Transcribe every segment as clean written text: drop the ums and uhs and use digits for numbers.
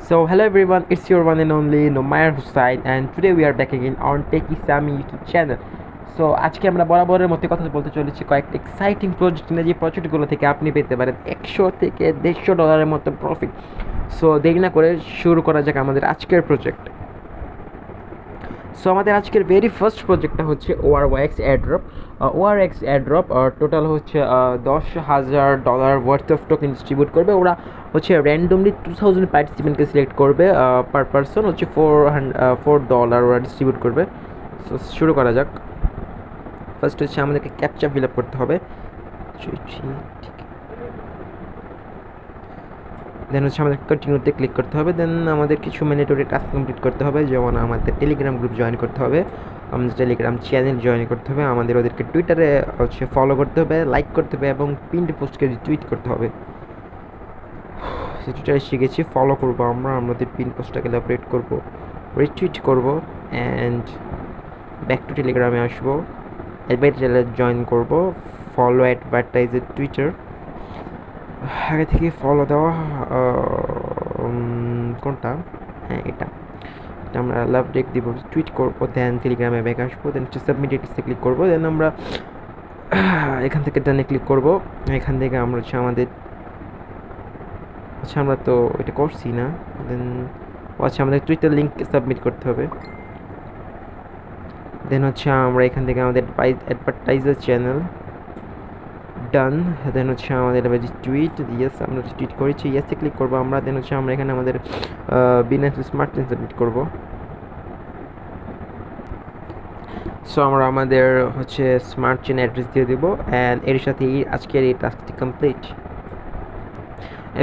So hello everyone, it's your one and only Nomayer Hussain, and today we are back again on techysamioffcial YouTube channel. So আজকে আমরা বরাবরের মতো কথা বলতে চলেছি কয়েকটা এক্সাইটিং প্রজেক্ট নিয়ে, যে প্রজেক্টগুলো থেকে আপনি পেতে পারেন $100 থেকে $150 মতো প্রফিট। সো দেরি না করে শুরু করা যাক আমাদের আজকের প্রজেক্ট। সো আমাদের আজকের ভেরি ফার্স্ট প্রজেক্টটা হচ্ছে ORX airdrop. ORX airdrop total হচ্ছে $10,000 ওয়ার্থ অফ টোকেন ডিস্ট্রিবিউট করবে। ওরা হচ্ছে র্যান্ডমলি 2000 পার্টিসিপেন্টকে সিলেক্ট করবে, পার পারসন হচ্ছে $4 ওরা ডিস্ট্রিবিউট করবে। সো শুরু করা যাক। ফার্স্ট হচ্ছে আমাদেরকে ক্যাপচা ফিল আপ করতে হবে, দেন হচ্ছে আমাদের কন্টিনিউতে ক্লিক করতে হবে। দেন আমাদের কিছু ম্যান্ডেটরি টাস্ক কমপ্লিট করতে হবে, যেমন আমাদের টেলিগ্রাম গ্রুপ জয়েন করতে হবে, আমাদের টেলিগ্রাম চ্যানেল জয়েন করতে হবে, আমাদের ওদেরকে টুইটারে হচ্ছে ফলো করতে হবে, লাইক করতে হবে এবং পিন্ড পোস্টকে রিটুইট করতে হবে। টুইটারে শিখেছি ফলো করবো, আমরা আমাদের পিন পোস্টটাকে এলাবোরেট করবো, রিটুইট করবো, অ্যান্ড ব্যাক টু টেলিগ্রামে আসবো, অ্যাডভার্টাইজার জয়েন করবো, ফলো অ্যাডভার্টাইজার টুইটার, আগে থেকে ফলো দেওয়া কোনটা, হ্যাঁ এটা আমরা লাভ ডেক দিব, টুইট করবো, দেন টেলিগ্রামে ব্যাক আসবো, দেন হচ্ছে সাবমিট এটিসে ক্লিক করবো, দেন আমরা এখান থেকে ডানে ক্লিক করবো। এখান থেকে আমরা হচ্ছে আমাদের আমরা তো এটা করছি না, দেন আমাদের টুইটার লিঙ্ক সাবমিট করতে হবে। দেন হচ্ছে আমরা এখান থেকে আমাদের অ্যাডভার্টাইজার চ্যানেল ডান, দেন হচ্ছে আমাদের টুইট, ইয়েস আমরা টুইট করেছি, ইয়েসে ক্লিক করবো আমরা। দেন হচ্ছে আমরা এখানে আমাদের বিজনেস স্মার্ট চেন সাবমিট করবো। সো আমরা আমাদের হচ্ছে স্মার্ট চেন অ্যাড্রেস দিয়ে দেবো, অ্যান্ড এর সাথে আজকের এই টাস্কটি কমপ্লিট।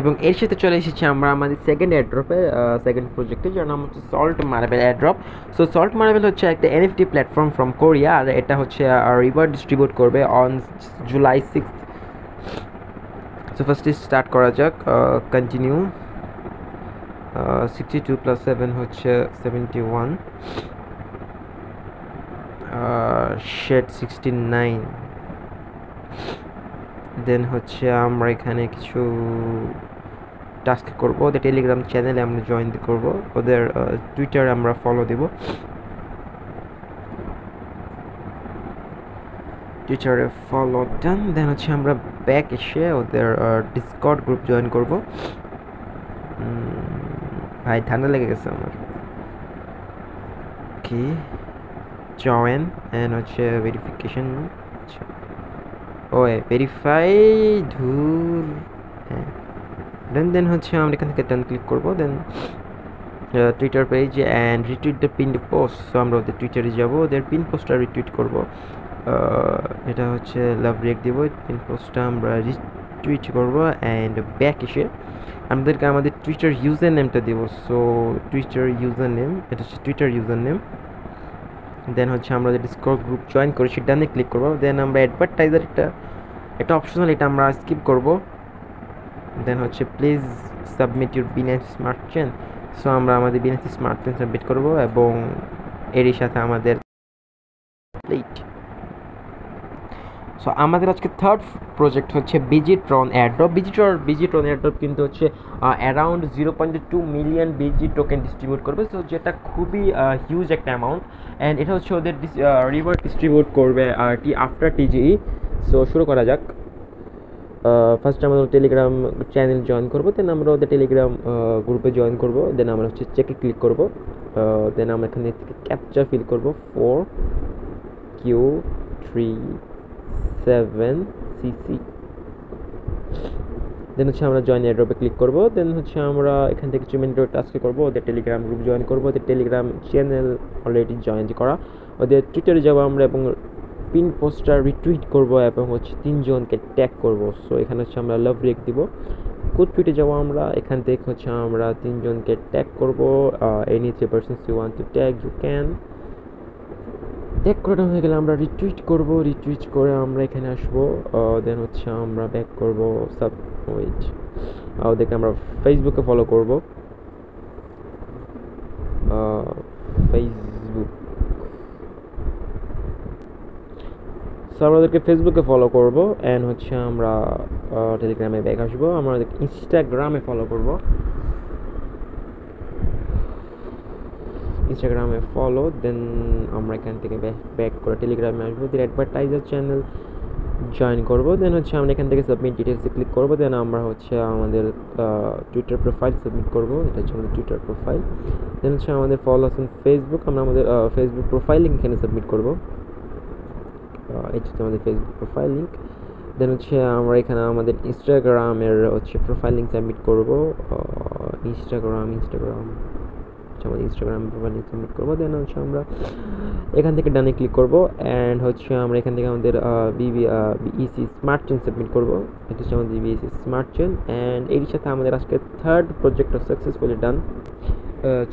এবং এর সাথে চলে এসেছি আমরা আমাদের সেকেন্ড এয়ারড্রপে, সেকেন্ড প্রজেক্টে, যার নাম হচ্ছে salt marble airdrop. So salt marble হচ্ছে একটা NFT প্ল্যাটফর্ম ফ্রম কোরিয়া, আর এটা হচ্ছে রিওয়ার্ড ডিস্ট্রিবিউট করবে অন July 6th। সো ফার্স্টে স্টার্ট করা যাক, কন্টিনিউ, 62 + 7 হচ্ছে 71, শেড 69। দেন হচ্ছে আমরা এখানে কিছু টাস্ক করব, ওদের টেলিগ্রাম চ্যানেলে আমরা জয়েন করব, ওদের টুইটারে আমরা ফলো দেব, টুইটারে ফলো ডান। দেন হচ্ছে আমরা ব্যাক এসে ওদের ডিসকর্ড গ্রুপ জয়েন করব। ভাই ঠান্ডা লেগে গেছে আমার, কি জয়েন, অ্যান্ড হচ্ছে ভেরিফিকেশন, আচ্ছা ও ভেরিফাই ধুর, হ্যাঁ দেন হচ্ছে আমরা এখান থেকে ডান ক্লিক করবো। Then Twitter page and retweet the pin post. So আমরা ওদের টুইটারে যাবো, ওদের পিন পোস্টটা রিটুইট করবো, এটা হচ্ছে লাভ রিয়েক্ট দিব, পিন পোস্টটা আমরা রিটুইট করবো, অ্যান্ড ব্যাক এসে আমাদেরকে আমাদের টুইটার ইউজার নেমটা দেবো। সো টুইটার ইউজার নেম, এটা হচ্ছে টুইটার ইউজার নেম। দেন হচ্ছে আমরা যে ডিসকর্ড গ্রুপ জয়েন করেছি ডানে ক্লিক করবো। দেন আমরা অ্যাডভার্টাইজার, এটা অপশনাল, এটা আমরা স্কিপ করবো। দেন হচ্ছে please submit your business smart chain. So আমরা আমাদের বিজনেস স্মার্ট চেন সাবমিট করবো, এবং এরই সাথে আমাদের কমপ্লিট। সো আমাদের আজকে থার্ড প্রজেক্ট হচ্ছে বিজিট্রন এয়ারড্রপ। বিজিট্রন এয়ারড্রপ কিন্তু হচ্ছে around 0.2 million busy token distribute করবে, সো যেটা খুবই হিউজ একটা অ্যামাউন্ট, অ্যান্ড এটা হচ্ছে ওদের রিওয়ার্ড ডিস্ট্রিবিউট করবে আফটার TGE। সো শুরু করা যাক। ফার্স্ট আমরা টেলিগ্রাম চ্যানেল জয়েন করবো, দেন আমরা ওদের টেলিগ্রাম গ্রুপে জয়েন করবো, দেন আমরা হচ্ছে চেকে ক্লিক করবো, দেন আমরা এখানে থেকে ক্যাপচা ফিল করবো 4Q37CC। দেন হচ্ছে আমরা জয়েন এয়ারড্রপে ক্লিক করবো। দেন হচ্ছে আমরা এখান থেকে কিছু মিনিট টাস্ক করবো, ওদের টেলিগ্রাম গ্রুপ জয়েন করবো, ওদের টেলিগ্রাম চ্যানেল অলরেডি জয়েন করা, ওদের টুইটারে যাবো আমরা, এবং পিন পোস্টার রিটুইট করব, এবং হচ্ছে 3 জনকে ট্যাগ করব। সো এখানে হচ্ছে আমরা লাভ রিয়েক্ট দিব, কোড টুইটে যাবো আমরা, এখান থেকে হচ্ছে আমরা 3 জনকে ট্যাগ করব, any 3 persons you want to tag you can. Tag করানো হয়ে গেলে আমরা রিটুইট করব, রিটুইট করে আমরা এখানে আসবো, দেন হচ্ছে আমরা ব্যাক করব ওদেরকে আমরা ফেসবুকে ফলো করব, ফেসবুক। সো আমরা ওদেরকে ফেসবুকে ফলো করবো, অ্যান্ড হচ্ছে আমরা টেলিগ্রামে ব্যাক আসবো, আমরা ইনস্টাগ্রামে ফলো করবো, ইনস্টাগ্রামে ফলো, দেন আমরা এখান থেকে ব্যাক করে টেলিগ্রামে আসবো, দেন অ্যাডভার্টাইজার চ্যানেল জয়েন করবো, দেন হচ্ছে আমরা এখান থেকে সাবমিট ডিটেলসে ক্লিক করবো, দেন আমরা হচ্ছে আমাদের টুইটার প্রোফাইল সাবমিট করবো, এটা হচ্ছে আমাদের টুইটার প্রোফাইল, দেন হচ্ছে আমাদের ফলো অন ফেসবুক, আমরা আমাদের ফেসবুক প্রোফাইল লিঙ্ক এখানে সাবমিট করবো, এটা হচ্ছে আমাদের ফেসবুক প্রোফাইল লিঙ্ক, দেন হচ্ছে আমরা এখানে আমাদের ইনস্টাগ্রামের হচ্ছে প্রোফাইল লিঙ্ক সাবমিট করবো, ইনস্টাগ্রাম আমাদের ইনস্টাগ্রাম প্রোফাইল লিঙ্ক সাবমিট করবো, দেন হচ্ছে আমরা এখান থেকে ডানে ক্লিক করবো, অ্যান্ড হচ্ছে আমরা এখান থেকে আমাদের বিইসি স্মার্ট চেন সাবমিট করবো, এটা হচ্ছে আমাদের বিইসি স্মার্ট চেন, অ্যান্ড এর সাথে আমাদের আজকে থার্ড প্রজেক্টটা সাকসেসফুলি ডান।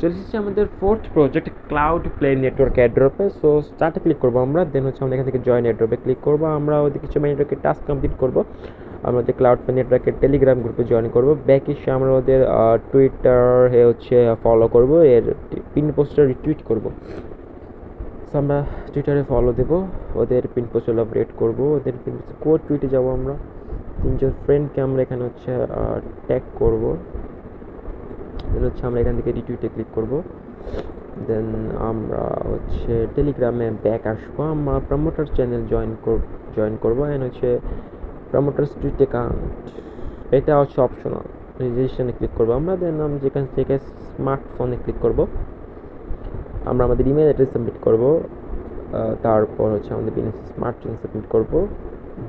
চলে এসেছে আমাদের fourth project cloud play network অ্যাড্রপে। সো স্টার্টে ক্লিক করবো আমরা, দেন হচ্ছে আমরা এখান থেকে জয়েন অ্যাড্রপে ক্লিক করবো, আমরা ওদের কিছু নেটওয়ার্কের টাস্ক কমপ্লিট করবো, আমরা ওদের ক্লাউড প্লে নেটওয়ার্কের টেলিগ্রাম গ্রুপে জয়েন করবো, ব্যাক এসে আমরা ওদের টুইটার হচ্ছে ফলো করবো, এর পিন পোস্টার রিটুইট করবো। সো আমরা টুইটারে ফলো দেবো, ওদের পিন পোস্টার আপডেট করবো, ওদের পিন কোড টুইটে যাবো, আমরা 3-4 ফ্রেন্ডকে আমরা এখানে হচ্ছে ট্যাগ করবো, দেন হচ্ছে আমরা এখান থেকে রিটুইটে ক্লিক করবো, দেন আমরা হচ্ছে টেলিগ্রামে ব্যাক আসবো, আমরা প্রমোটার চ্যানেল জয়েন করবো, অ্যান্ড হচ্ছে প্রমোটার টুইট অ্যাকাউন্ট, এটা হচ্ছে অপশনাল, রেজিস্ট্রেশনে ক্লিক করবো আমরা, দেন আমরা যেখান থেকে স্মার্টফোনে ক্লিক করবো, আমরা আমাদের ইমেল অ্যাড্রেস সাবমিট করবো, তারপর হচ্ছে আমাদের বিজনেস স্মার্ট চেন সাবমিট করবো,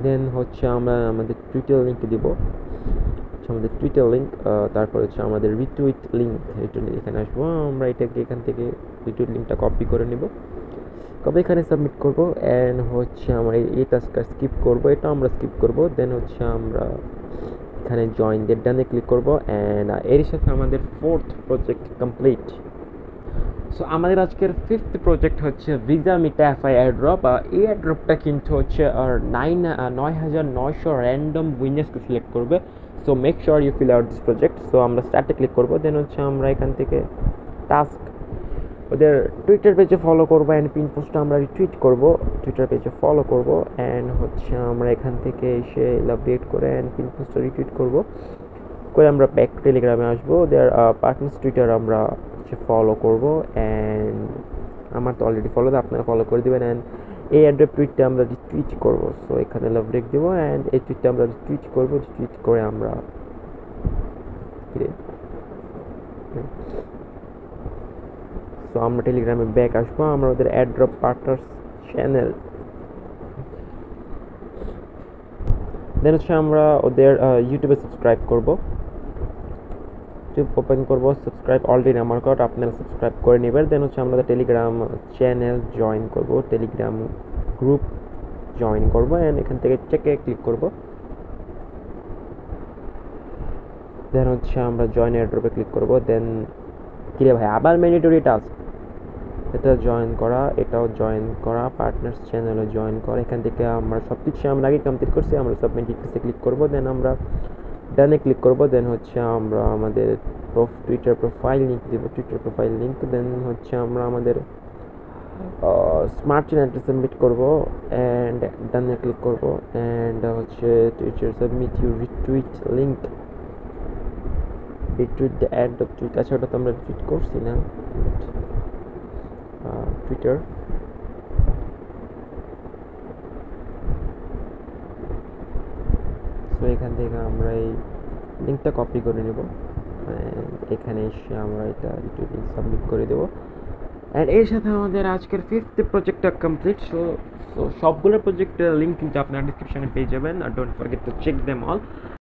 দেন হচ্ছে আমরা আমাদের টুইটার লিঙ্ক দিব, আমাদের টুইটার লিঙ্ক, তারপর হচ্ছে আমাদের রিটুইট লিঙ্ক এখানে আসবো, আমরা এটাকে এখান থেকে রিটুইট লিঙ্কটা কপি করে নেব, কপি এখানে সাবমিট করবো, অ্যান্ড হচ্ছে আমরা এই টাস্কটা স্কিপ করবো, এটা আমরা স্কিপ করবো, দেন হচ্ছে আমরা এখানে জয়েন দের ডানে ক্লিক করবো, অ্যান্ড এর সাথে আমাদের ফোর্থ প্রজেক্ট কমপ্লিট। সো আমাদের আজকের ফিফথ প্রজেক্ট হচ্ছে ভিসা মিটাফাই এয়ারড্রপ, এই এয়ারড্রপটা কিন্তু হচ্ছে 9,900 র্যান্ডম উইনার্সকে সিলেক্ট করবে। So make sure you fill out this project. So আমরা স্টার্টে ক্লিক করবো, দেন হচ্ছে আমরা এখান থেকে টাস্ক ওদের টুইটার পেজে ফলো করবো, অ্যান্ড পিন পোস্টটা আমরা রিটুইট করবো, টুইটার পেজে ফলো করবো, অ্যান্ড হচ্ছে আমরা এখান থেকে এসে আপডেট করে অ্যান্ড পিন পোস্টটা রিটুইট করবো করে আমরা ব্যাক টেলিগ্রামে আসবো, ওদের পার্টনার্স টুইটার আমরা ফলো করবো, অ্যান্ড আমার তো অলরেডি ফলো, আপনারা ফলো করে দেবেন, অ্যান্ড এই অ্যাড্রেস টুইটটা আমরা রিটুইট করবো, সো এখানে লাভ ব্রেক দেবো, অ্যান্ড এই টুইটটা আমরা রিটুইট করবো, রিটুইট করে আমরা সো আমরা টেলিগ্রামে ব্যাক আসবো, আমরা ওদের অ্যাড্রপ পার্টনার্স চ্যানেল, দেন হচ্ছে আমরা ওদের ইউটিউবে সাবস্ক্রাইব করবো, ওপেন করবো, সাবস্ক্রাইব অলরেডি আমার কার্ড, আপনারা সাবস্ক্রাইব করে নেবেন, দেন হচ্ছে আমরা টেলিগ্রাম চ্যানেল জয়েন করব, টেলিগ্রাম গ্রুপ জয়েন করব, অ্যান্ড এখান থেকে চেকে ক্লিক করব, দেন হচ্ছে আমরা জয়েন এয়ারড্রপে ক্লিক করব, দেন কিরে ভাই আবার ম্যান্ডেটরি টাস্ক, এটা জয়েন করা, এটাও জয়েন করা, পার্টনার্স চ্যানেলও জয়েন করা, এখান থেকে আমরা সব কিছু আমরা আগে কমপ্লিট করছি, আমরা সাবমিট ডিটেলসে ক্লিক করব, দেন আমরা ডানে ক্লিক করব, দেন হচ্ছে আমরা আমাদের টুইটার প্রোফাইল লিঙ্ক দেব, টুইটার প্রোফাইল লিঙ্ক, দেন হচ্ছে আমরা আমাদের স্মার্ট চেন অ্যাড্রেস সাবমিট করব, অ্যান্ড ডানে ক্লিক করব, অ্যান্ড হচ্ছে Twitter submit you retweet link, retweet the add of tweet, আচ্ছা ওটা তো আমরা রিটুইট করছি না, টুইটার সো এখান থেকে আমরা এই লিঙ্কটা কপি করে নেব, এখানে এসে আমরা এটা রিটুইট লিঙ্ক সাবমিট করে দেবো, অ্যান্ড এর সাথে আমাদের আজকের ফিফথ প্রজেক্টটা কমপ্লিট। সো সবগুলো প্রজেক্টের লিঙ্ক কিন্তু আপনারা ডিসক্রিপশনে পেয়ে যাবেন, আর don't forget to check them all.